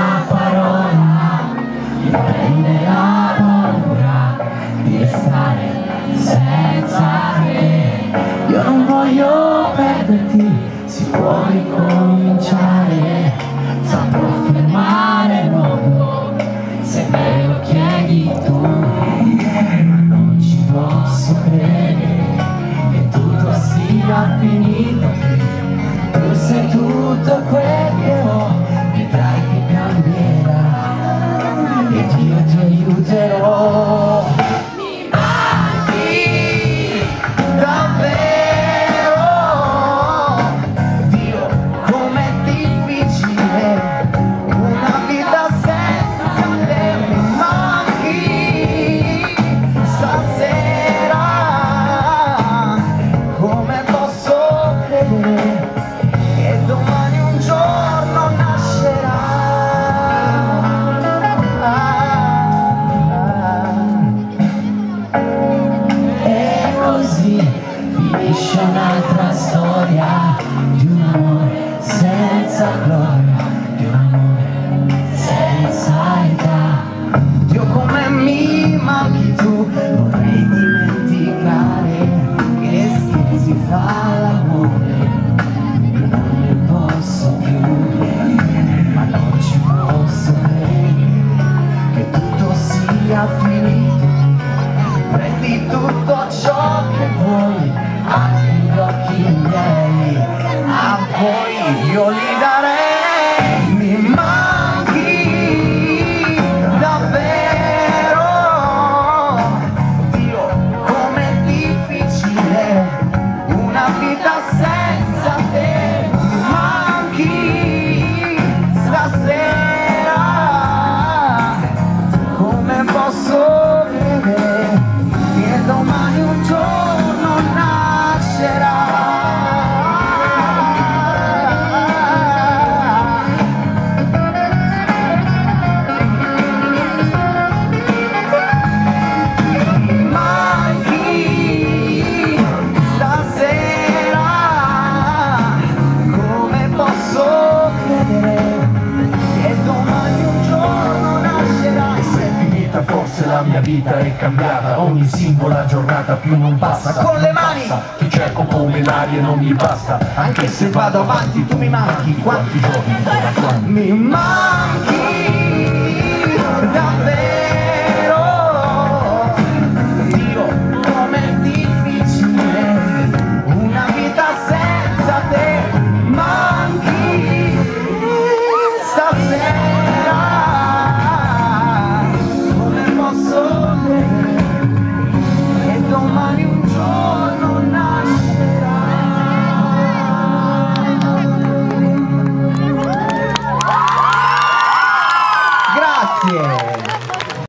una parola mi prende la paura di restare senza te. Io non voglio perderti, si può ricominciare, saprò fermare il mondo se me lo chiedi tu, ma non ci posso credere che tutto sia finito qui. Tu sei tutto quel che ho, vedrai che cambierà ed io ti aiuterò. Mi manchi davvero, Dio, com'è difficile una vita senza te. Mi manchi stasera, come posso credere che domani un giorno nascerà. E così finisce un'altra storia di un amore senza gloria, di un amore senza età. Dio, come mi manchi tu, vorrei dimenticare che si fa l'amore, non ne posso più, ma non ci posso credere che tutto sia finito. Prendi tutto ciò che vuoi, anche gli occhi miei, a voi io li darei. Mi manchi davvero, Dio, com'è difficile una vita senza te. Mi manchi stasera, come posso credere che domani un giorno nascerà. Mi manchi stasera, come posso credere che domani un giorno nascerà. E se è finita forse la mia vita è cambiata, ogni singola giornata più non passa. Con le mani ti cerco come l'aria e non mi basta, anche se vado avanti tu mi manchi. Quanti giorni ancora, quanti? mi manchi davvero.